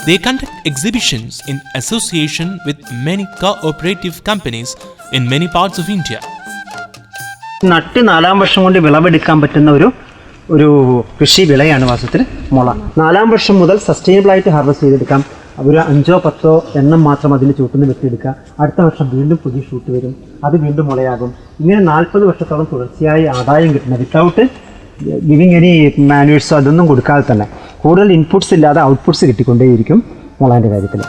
They conduct exhibitions in association with many cooperative companies in many parts of India. നട്ട് 4-ാം വർഷം കൊണ്ട് വിളവെടുക്കാൻ പറ്റുന്ന ഒരു കൃഷി വിളയാണ് വാസ്തവത്തിൽ മുള. 4-ാം വർഷം മുതൽ സസ്റ്റൈനബിൾ ആയിട്ട് ഹാർവെസ്റ്റ് ചെയ്തെടുക്കാം. ഒരു 5-10 എണ്ണം മാത്രം അതിന് ചൂട്ടുന്ന വെട്ടിയെടുക്കുക. അടുത്ത വർഷം വീണ്ടും പുതിയ ഷൂട്ട് വരും, അത് വീണ്ടും മുളയാകും. ഇങ്ങനെ 40 വർഷത്തോളം തുടർച്ചയായി ആദായം കിട്ടുന്നത് വിത്തൗട്ട് ഗിവിങ് എനി മാനുവേഴ്സോ അതൊന്നും കൊടുക്കാതെ തന്നെ കൂടുതൽ ഇൻപുട്സ് ഇല്ലാതെ ഔട്ട്പുട്ട്സ് കിട്ടിക്കൊണ്ടേയിരിക്കും മുളേൻ്റെ കാര്യത്തിൽ.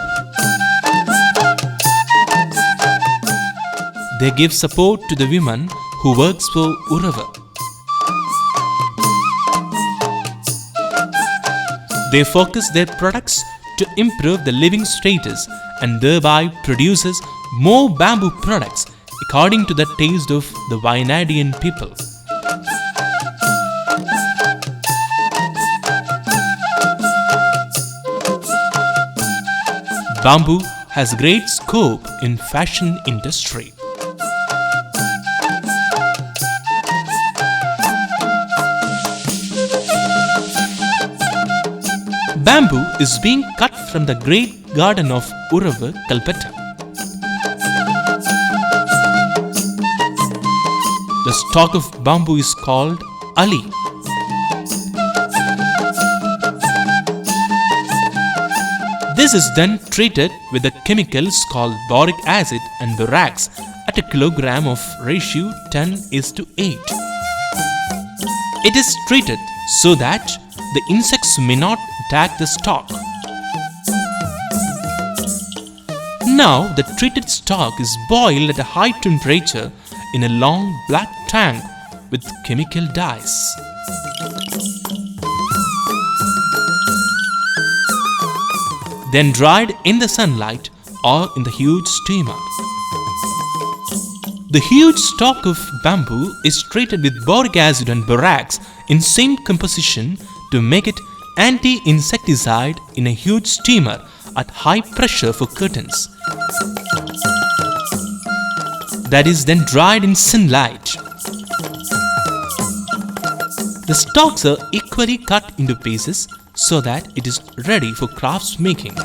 They give support to the women who works for Uravu. They focus their products to improve the living status and thereby produces more bamboo products according to the taste of the Wayanadian people. Bamboo has great scope in fashion industry. Bamboo is being cut from the great garden of Uravu, Calcutta. The stalk of bamboo is called Ali. This is then treated with the chemicals called boric acid and borax at a kilogram of ratio 10:8. It is treated so that the insects may not attack the stalk. Now the treated stalk is boiled at a high temperature in a long black tank with chemical dyes. Then dried in the sunlight or in the huge steamer. The huge stalk of bamboo is treated with boric acid and borax in same composition to make it anti-insecticide in a huge steamer at high pressure for curtains. That is then dried in sunlight. The stalks are equally cut into pieces so that it is ready for crafts making.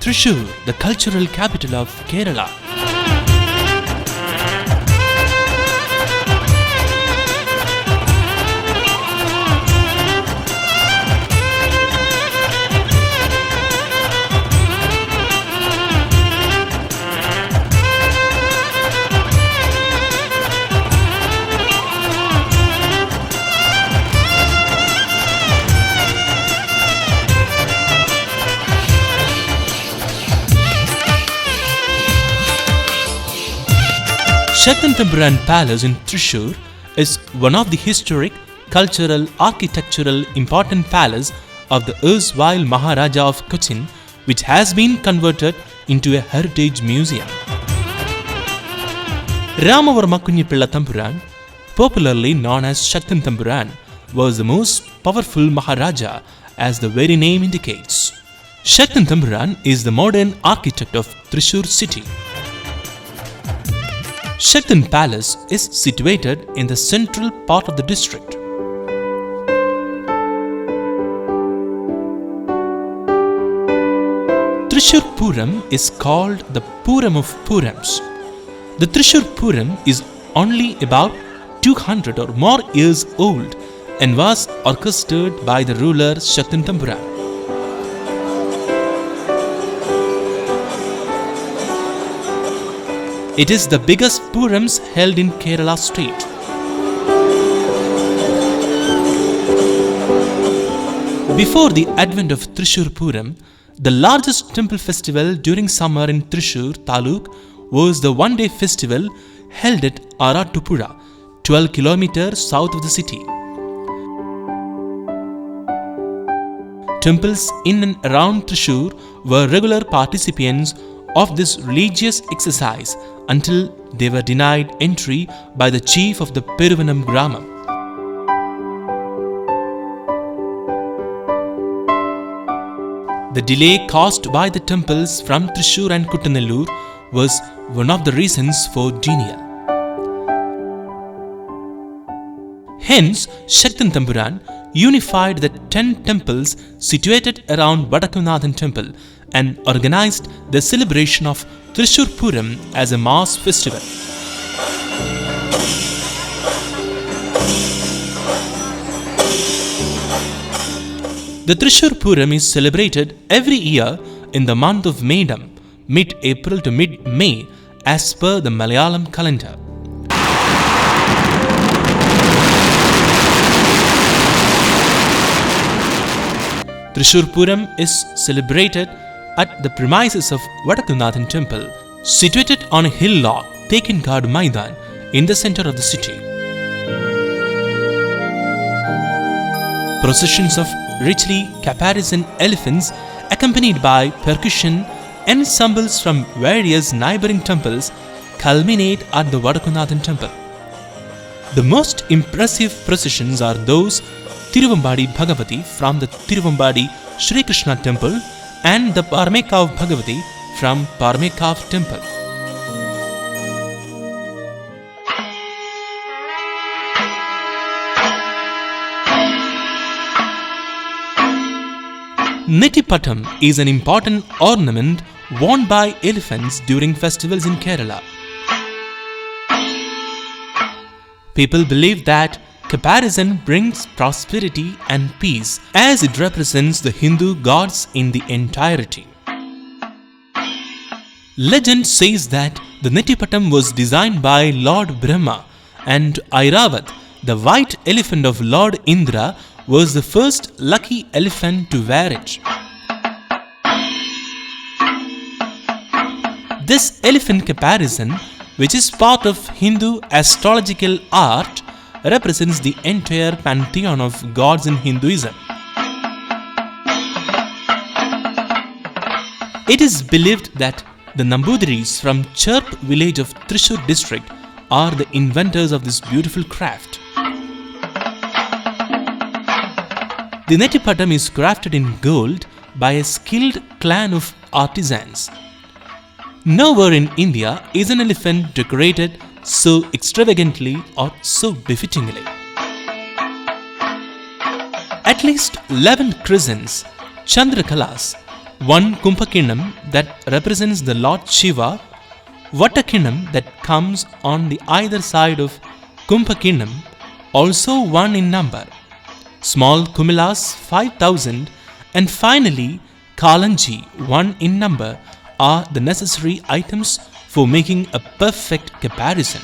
Thrissur, the cultural capital of Kerala. Shaktantamburan Palace in Thrissur is one of the historic, cultural, architectural important palace of the erstwhile Maharaja of Cochin, which has been converted into a heritage museum. Ramavarma Kunyipilla Tampuran, popularly known as Shaktantamburan, was the most powerful Maharaja, as the very name indicates. Shaktantamburan is the modern architect of Thrissur city. Shaktan Palace is situated in the central part of the district. Thrissur Puram is called the Puram of Purams. The Thrissur Puram is only about 200 or more years old and was orchestrated by the ruler Shaktantamburan. It is the biggest Purams held in Kerala state. Before the advent of Thrissur Puram, the largest temple festival during summer in Thrissur Taluk was the one-day festival held at Arattupuzha, 12 kilometers south of the city. temples in and around Thrissur were regular participants of this religious exercise until they were denied entry by the chief of the Peruvanam Gramam. The delay caused by the temples from Thrissur and Kuttanellur was one of the reasons for denial. Hence, Shaktan Tamburan unified the 10 temples situated around Vadakkunathan temple and organized the celebration of Thrissur Puram as a mass festival. The Thrissur Puram is celebrated every year in the month of Medam, mid-April to mid-May, as per the Malayalam calendar. Thrissur Puram is celebrated at the premises of Vadakkunathan temple, situated on a hillock, Tekinkad Maidan, in the center of the city. Processions of richly caparisoned elephants, accompanied by percussion ensembles from various neighboring temples, culminate at the Vadakkunathan temple. The most impressive processions are those Tiruvambadi Bhagavati from the Tiruvambadi Sri Krishna temple and the Parmekav Bhagavati from Parmekav temple. Nettipatam is an important ornament worn by elephants during festivals in Kerala. People believe that caparison brings prosperity and peace as it represents the Hindu gods in the entirety. Legend says that the Nettipatam was designed by Lord Brahma, and Airavat, the white elephant of Lord Indra, was the first lucky elephant to wear it. This elephant caparison, which is part of Hindu astrological art, represents the entire pantheon of gods in Hinduism. It is believed that the Nambudiris from Chirp village of Thrissur district are the inventors of this beautiful craft. The Nettipatam is crafted in gold by a skilled clan of artisans. Nowhere in India is an elephant decorated so extravagantly or so befittingly. At least 11 crescents, Chandrakalas, one Kumpakinam that represents the Lord Shiva, Vatakinam that comes on the either side of Kumpakinam, also one in number, small Kumilas 5,000, and finally Kalanji, one in number, are the necessary items for making a perfect caparison.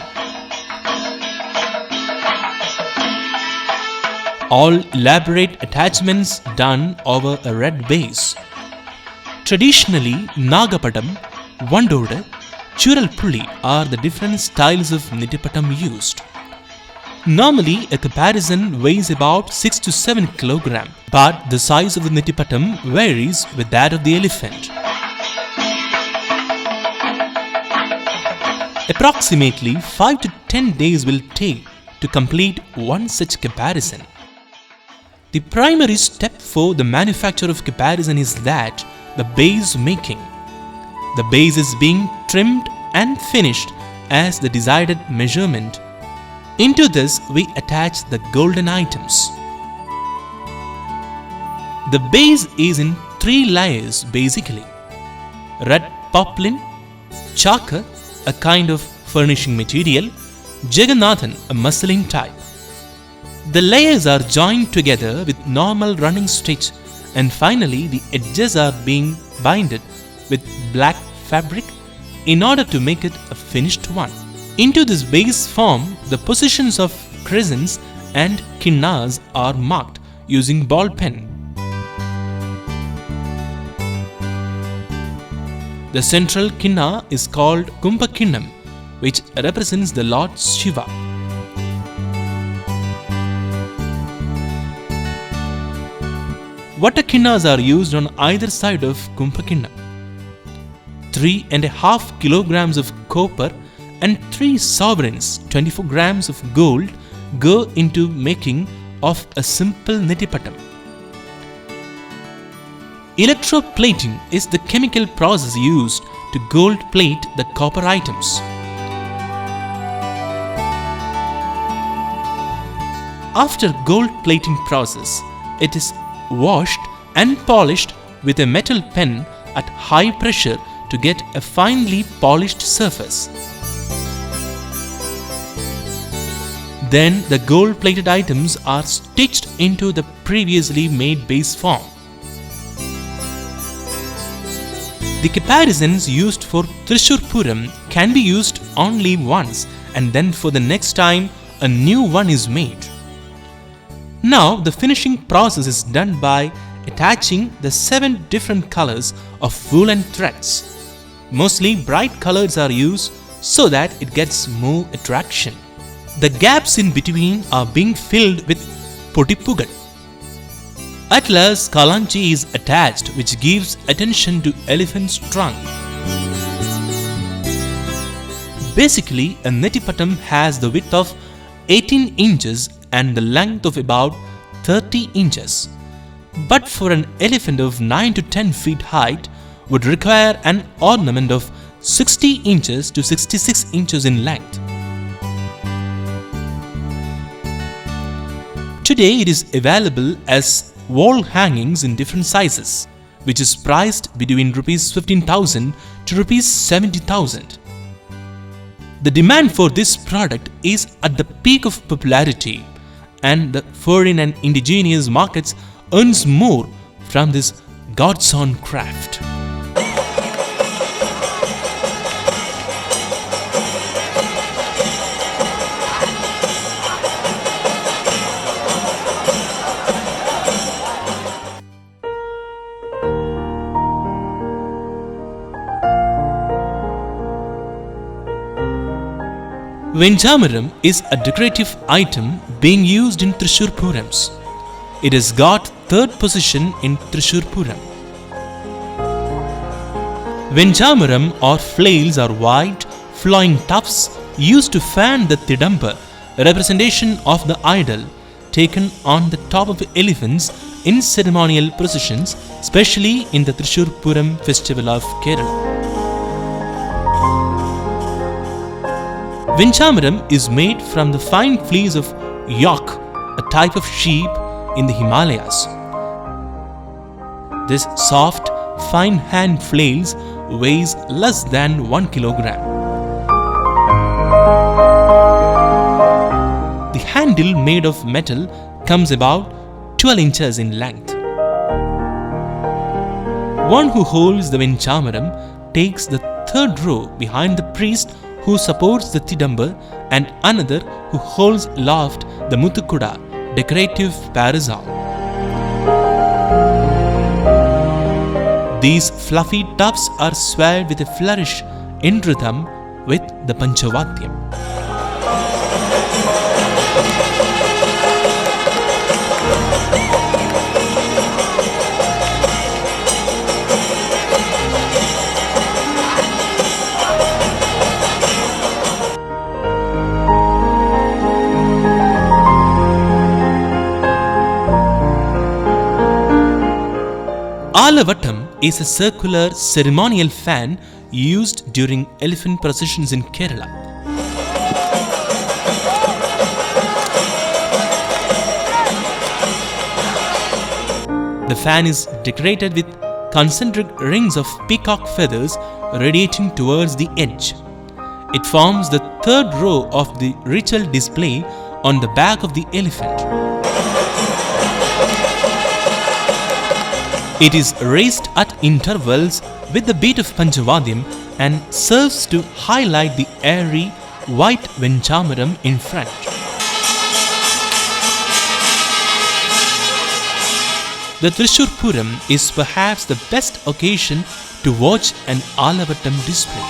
All elaborate attachments done over a red base. Traditionally, Nagapatam, Vandoda, Churalpulli are the different styles of Nettipatam used. Normally, a caparison weighs about 6 to 7 kg, but the size of the Nettipatam varies with that of the elephant. Approximately 5 to 10 days will take to complete one such caparison. The primary step for the manufacture of caparison is that the base making. The base is being trimmed and finished as the desired measurement. Into this we attach the golden items. The base is in 3 layers basically: red poplin, chaka, a kind of furnishing material, Jagannathan, a muslin type. The layers are joined together with normal running stitch, and finally the edges are being binded with black fabric in order to make it a finished one. Into this base form, the positions of crescents and kinnas are marked using ball pen. The central kinna is called Kumpakinnam, which represents the Lord Shiva. Vatakinnas are used on either side of Kumpakinna. 3.5 kilograms of copper and 3 sovereigns, 24 grams of gold, go into making of a simple netipattam. Electroplating is the chemical process used to gold plate the copper items. After gold plating process, it is washed and polished with a metal pen at high pressure to get a finely polished surface. Then the gold plated items are stitched into the previously made base form. The caparisons used for Thrissur Puram can be used only once, and then for the next time a new one is made. Now the finishing process is done by attaching the 7 different colors of wool and threads. Mostly bright colors are used so that it gets more attraction. The gaps in between are being filled with potippugal. At last, kalanchi is attached, which gives attention to elephant's trunk. Basically, a netipattam has the width of 18 inches and the length of about 30 inches. But for an elephant of 9 to 10 feet height, would require an ornament of 60 inches to 66 inches in length. Today it is available as wall hangings in different sizes, which is priced between Rs 15,000 to Rs 70,000. The demand for this product is at the peak of popularity, and the foreign and indigenous markets earns more from this God's own craft. Venjamaram is a decorative item being used in Thrissur Purams. It has got 3rd position in Thrissur Puram. Venjamaram or flails are wide, flowing tufts used to fan the Tidamba, a representation of the idol taken on the top of elephants in ceremonial processions, especially in the Thrissur Puram festival of Kerala. Venjamaram is made from the fine fleece of yak, a type of sheep in the Himalayas. This soft, fine hand flails weighs less than 1 kilogram. The handle made of metal comes about 12 inches in length. One who holds the Venjamaram takes the 3rd row behind the priest who supports the Tidamba, and another who holds aloft the Muthukuda, decorative parasol. These fluffy tufts are swayed with a flourish in rhythm with the Panchavadyam. Alavattam is a circular ceremonial fan used during elephant processions in Kerala. The fan is decorated with concentric rings of peacock feathers radiating towards the edge. It forms the 3rd row of the ritual display on the back of the elephant. It is raised at intervals with the beat of Panchavadyam and serves to highlight the airy white Venjamaram in front. The Thrissur Puram is perhaps the best occasion to watch an Alavattam display.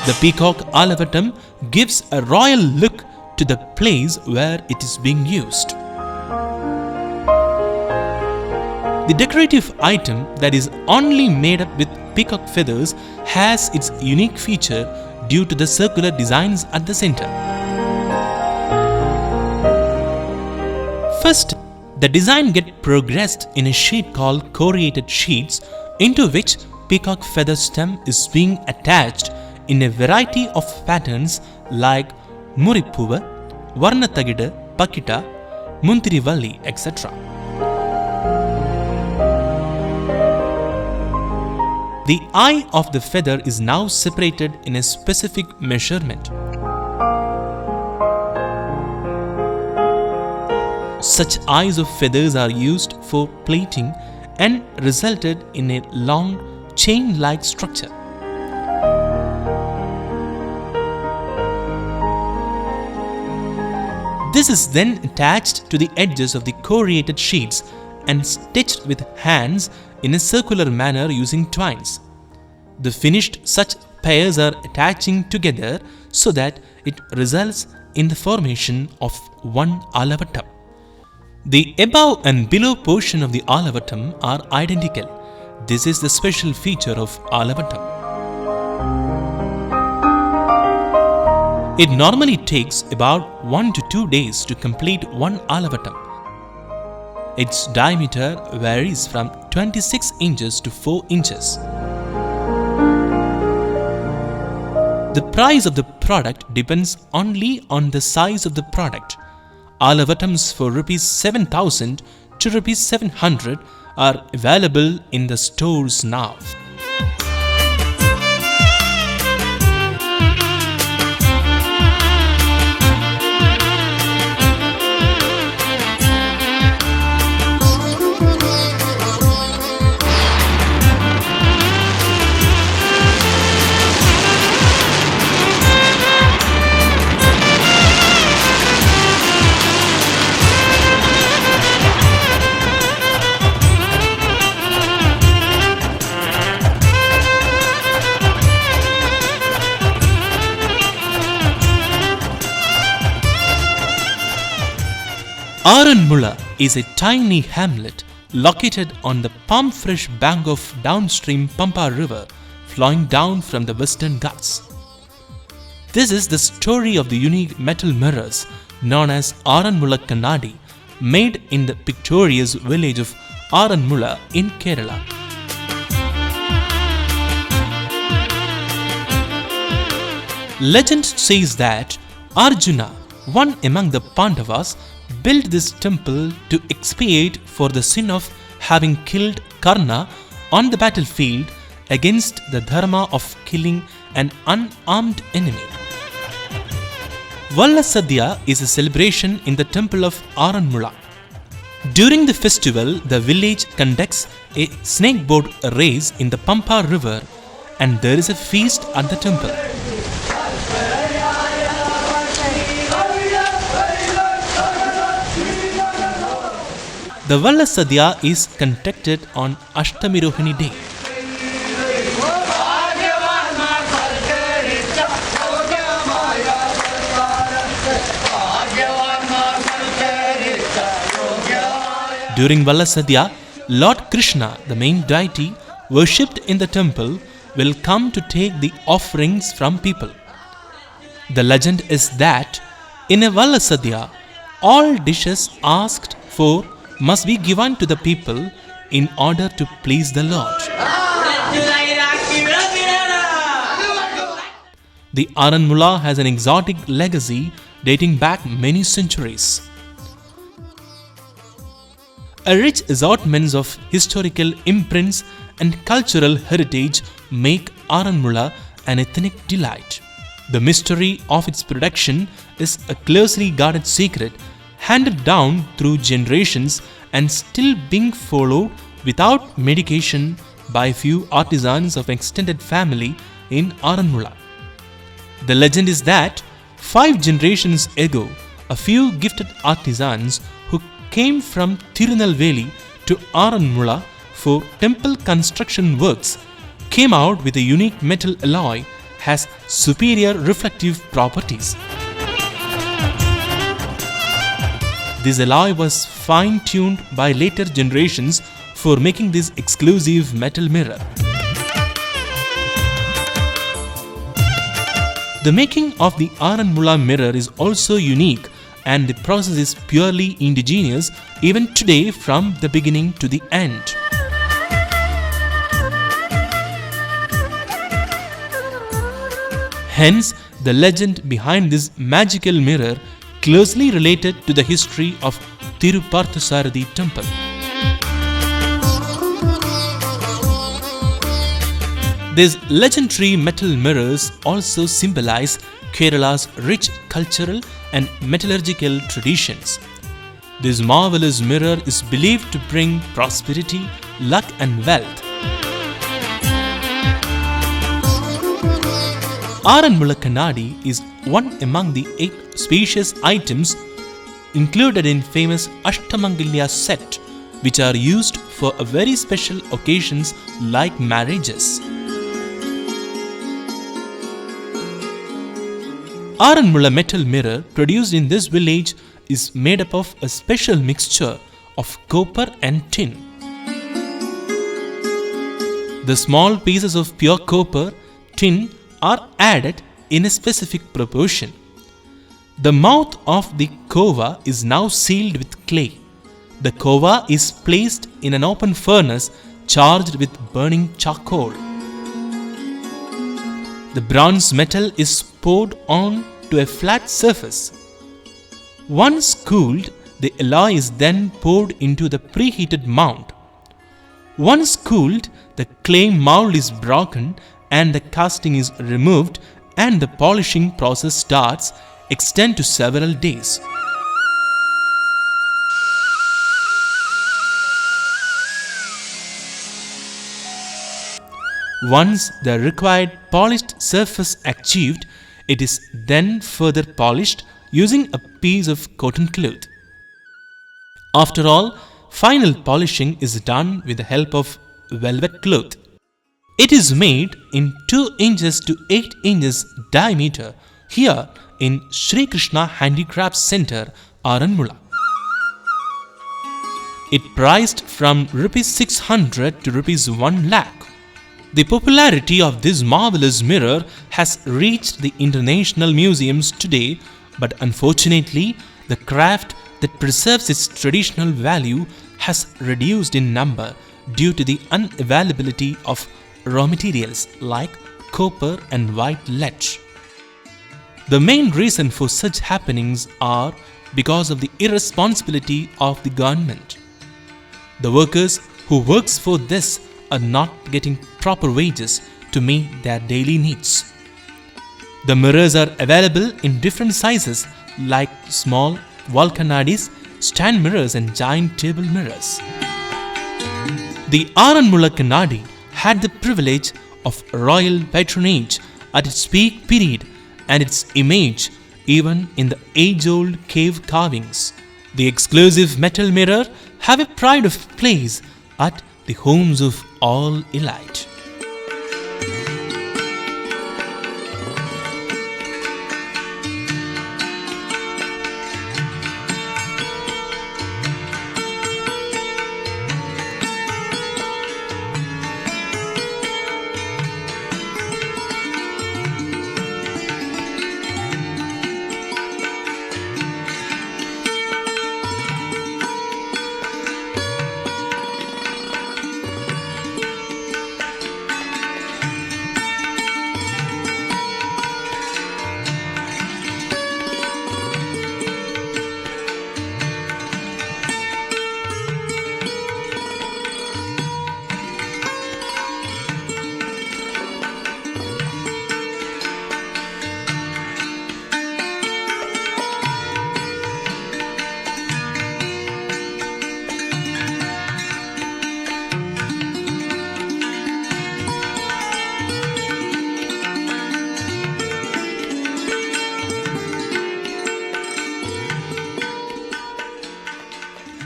The peacock Alavattam gives a royal look to the place where it is being used. The decorative item that is only made up with peacock feathers has its unique feature due to the circular designs at the center. First, the design gets progressed in a sheet called coriated sheets, into which peacock feather stem is being attached in a variety of patterns like Muripuva, Varnatagida, Pakita, Muntirivalli, etc. The eye of the feather is now separated in a specific measurement. Such eyes of feathers are used for plating and resulted in a long chain-like structure. This is then attached to the edges of the coriated sheets and stitched with hands in a circular manner using twines. The finished such pairs are attaching together so that it results in the formation of one alavatam. The above and below portion of the alavatam are identical. This is the special feature of alavatam. It normally takes about 1 to 2 days to complete one alavatam. Its diameter varies from 26 inches to 4 inches. The price of the product depends only on the size of the product. Alavatams for ₹7,000 to ₹700 are available in the stores now. Aranmula is a tiny hamlet located on the palm-fresh bank of downstream Pampa River flowing down from the Western Ghats. This is the story of the unique metal mirrors known as Aranmula Kannadi, made in the picturesque village of Aranmula in Kerala. Legend says that Arjuna, one among the Pandavas, built this temple to expiate for the sin of having killed Karna on the battlefield against the dharma of killing an unarmed enemy. Valla Sadhya is a celebration in the temple of Aranmula. During the festival, the village conducts a snakeboard race in the Pampa River and there is a feast at the temple. The Valla Sadhya is conducted on Ashtami Rohini day. During Valla Sadhya, Lord Krishna, the main deity worshipped in the temple, will come to take the offerings from people. The legend is that in a Valla Sadhya, all dishes asked for must be given to the people in order to please the Lord. The Aranmula has an exotic legacy dating back many centuries. A rich assortment of historical imprints and cultural heritage make Aranmula an ethnic delight. The mystery of its production is a closely guarded secret handed down through generations and still being followed without medication by few artisans of extended family in Aranmula. The legend is that 5 generations ago, a few gifted artisans who came from Tirunelveli to Aranmula for temple construction works came out with a unique metal alloy has superior reflective properties. This alloy was fine-tuned by later generations for making this exclusive metal mirror. The making of the Aranmula mirror is also unique, and the process is purely indigenous even today from the beginning to the end. Hence, the legend behind this magical mirror closely related to the history of Tiruparthasarathi temple. These legendary metal mirrors also symbolize Kerala's rich cultural and metallurgical traditions. This marvelous mirror is believed to bring prosperity, luck and wealth. Aranmula Kannadi is one among the 8 spacious items included in famous Ashtamangalya set, which are used for a very special occasions like marriages. Aranmula metal mirror produced in this village is made up of a special mixture of copper and tin. The small pieces of pure copper, tin are added in a specific proportion. The mouth of the kova is now sealed with clay. The kova is placed in an open furnace charged with burning charcoal. The bronze metal is poured on to a flat surface. Once cooled, the alloy is then poured into the preheated mound. Once cooled, the clay mold is broken and the casting is removed, and the polishing process starts, extend to several days. Once the required polished surface achieved, it is then further polished using a piece of cotton cloth. After all, final polishing is done with the help of velvet cloth. It is made in 2 inches to 8 inches diameter here in Sri Krishna Handicrafts Center, Aranmula. It priced from Rs 600 to Rs 1 lakh. The popularity of this marvelous mirror has reached the international museums today, but unfortunately, the craft that preserves its traditional value has reduced in number due to the unavailability of raw materials like copper and white lead. The main reason for such happenings are because of the irresponsibility of the government. The workers who works for this are not getting proper wages to meet their daily needs. The mirrors are available in different sizes like small wall kannadis, stand mirrors and giant table mirrors. The Aranmula Kannadi had the privilege of royal patronage at its peak period and its image even in the age-old cave carvings. The exclusive metal mirror have a pride of place at the homes of all elite.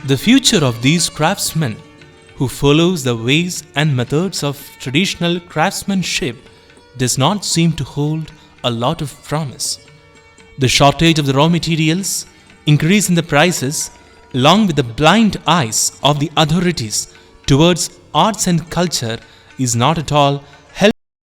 The future of these craftsmen who follows the ways and methods of traditional craftsmanship does not seem to hold a lot of promise. The shortage of the raw materials, increase in the prices, along with the blind eyes of the authorities towards arts and culture is not at all